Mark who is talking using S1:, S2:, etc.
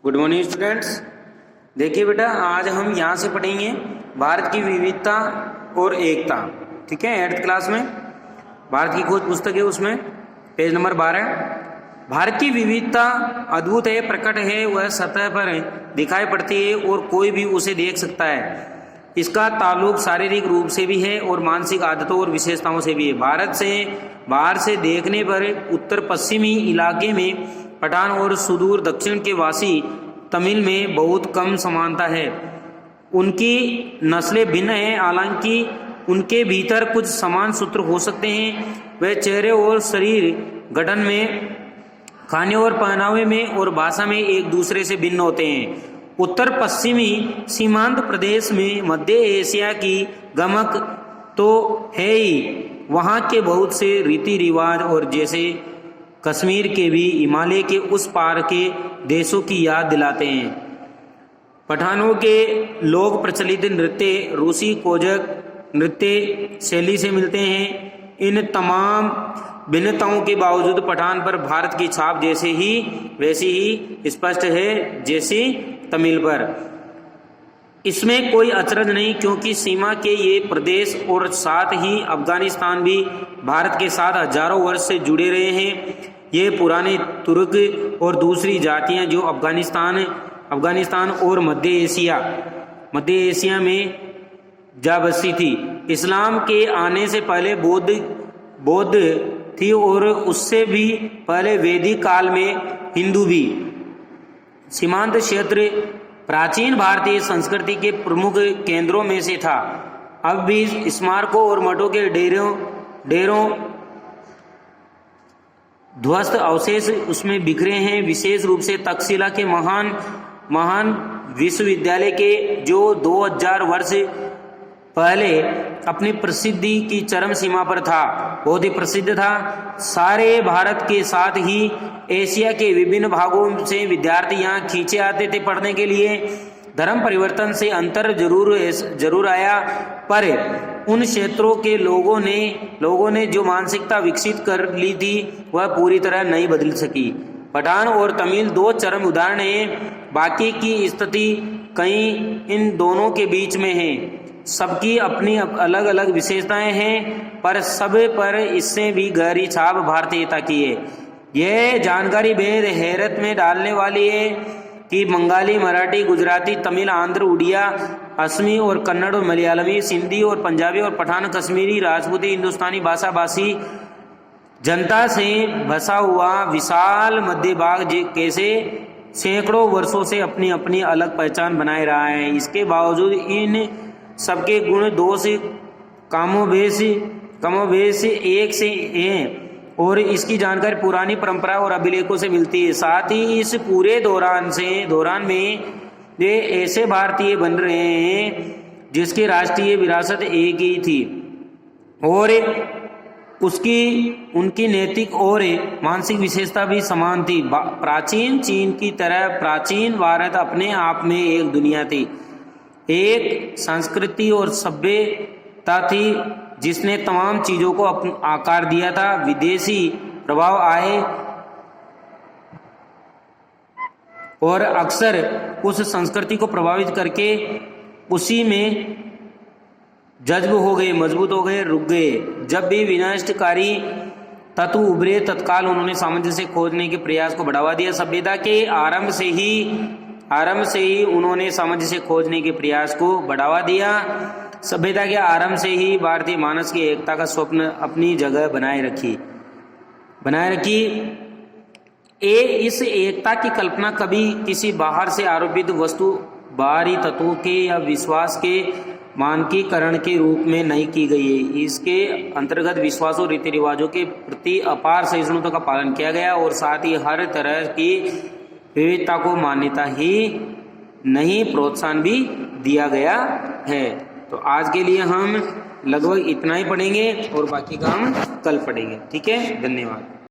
S1: Good morning students. देखिए बेटा, आज हम यहाँ से पढ़ेंगे भारत की विविधता और एकता। ठीक है, 8th क्लास में भारत की खोज पुस्तक है, उसमें पेज नंबर 12। भारत की विविधता अद्भुत है, प्रकट है, वह सतह पर दिखाई पड़ती है और कोई भी उसे देख सकता है। इसका ताल्लुक शारीरिक रूप से भी है और मानसिक आदतों और विशेषताओं से भी है। भारत से बाहर से देखने पर उत्तर पश्चिमी इलाके में पठान और सुदूर दक्षिण के वासी तमिल में बहुत कम समानता है। उनकी नस्लें भिन्न हैं, हालांकि उनके भीतर कुछ समान सूत्र हो सकते हैं। वे चेहरे और शरीर गठन में, खाने और पहनावे में और भाषा में एक दूसरे से भिन्न होते हैं। उत्तर पश्चिमी सीमांत प्रदेश में मध्य एशिया की गमक तो है ही, वहाँ के बहुत से रीति रिवाज और जैसे कश्मीर के भी हिमालय के उस पार के देशों की याद दिलाते हैं। पठानों के लोक प्रचलित नृत्य रूसी कोजक नृत्य शैली से मिलते हैं। इन तमाम भिन्नताओं के बावजूद पठान पर भारत की छाप वैसी ही स्पष्ट है जैसी तमिल पर। इसमें कोई अचरज नहीं, क्योंकि सीमा के ये प्रदेश और साथ ही अफगानिस्तान भी भारत के साथ हजारों वर्ष से जुड़े रहे हैं। ये पुराने तुर्क और दूसरी जातियां जो अफगानिस्तान और मध्य एशिया में जा बसी थी, इस्लाम के आने से पहले बौद्ध थी और उससे भी पहले वैदिक काल में हिंदू भी। सीमांत क्षेत्र प्राचीन भारतीय संस्कृति के प्रमुख केंद्रों में से था। अब भी स्मारकों और मठों के डेरों ध्वस्त अवशेष उसमें बिखरे हैं। विशेष रूप से तक्षशिला के महान विश्वविद्यालय के, जो 2000 वर्ष पहले अपनी प्रसिद्धि की चरम सीमा पर था, बहुत ही प्रसिद्ध था। सारे भारत के साथ ही एशिया के विभिन्न भागों से विद्यार्थी यहाँ खींचे आते थे पढ़ने के लिए। धर्म परिवर्तन से अंतर जरूर आया, पर उन क्षेत्रों के लोगों ने जो मानसिकता विकसित कर ली थी वह पूरी तरह नहीं बदल सकी। पठान और तमिल दो चरम उदाहरण हैं, बाकी की स्थिति कहीं इन दोनों के बीच में है। सबकी अपनी अलग अलग विशेषताएं हैं, पर सब पर इससे भी गहरी छाप भारतीयता की है। यह जानकारी बेहद हैरत में डालने वाली है कि बंगाली, मराठी, गुजराती, तमिल, आंध्र, उड़िया, असमी और कन्नड़ और मलयालमी, सिंधी और पंजाबी और पठान, कश्मीरी, राजपूती, हिंदुस्तानी भाषा भाषी जनता से बसा हुआ विशाल मध्य भाग कैसे सैकड़ों वर्षों से अपनी अपनी अलग पहचान बनाए रहा है। इसके बावजूद इन सबके गुण दोष कमोबेश एक से हैं और इसकी जानकारी पुरानी परंपरा और अभिलेखों से मिलती है। साथ ही इस पूरे दौरान में ये ऐसे भारतीय बन रहे हैं जिसकी राष्ट्रीय विरासत एक ही थी और उनकी नैतिक और मानसिक विशेषता भी समान थी। प्राचीन चीन की तरह प्राचीन भारत अपने आप में एक दुनिया थी, एक संस्कृति और सभ्यता थी जिसने तमाम चीजों को आकार दिया था। विदेशी प्रभाव आए और अक्सर उस संस्कृति को प्रभावित करके उसी में जज्ब हो गए, मजबूत हो गए, रुक गए। जब भी विनाशकारी तत्व उभरे, तत्काल उन्होंने सामंजस्य खोजने के प्रयास को बढ़ावा दिया। सभ्यता के आरंभ से ही उन्होंने सामंजस्य खोजने के प्रयास को बढ़ावा दिया। सभ्यता के आरंभ से ही भारतीय मानस की एकता का स्वप्न अपनी जगह बनाए रखी। इस एकता की कल्पना कभी किसी बाहर से आरोपित वस्तु, बाहरी तत्वों के या विश्वास के मानकीकरण के रूप में नहीं की गई है। इसके अंतर्गत विश्वासों, रीति रिवाजों के प्रति अपार सहिष्णुता का पालन किया गया और साथ ही हर तरह की विविधता को मान्यता ही नहीं, प्रोत्साहन भी दिया गया है। तो आज के लिए हम लगभग इतना ही पढ़ेंगे और बाकी का हम कल पढ़ेंगे। ठीक है, धन्यवाद।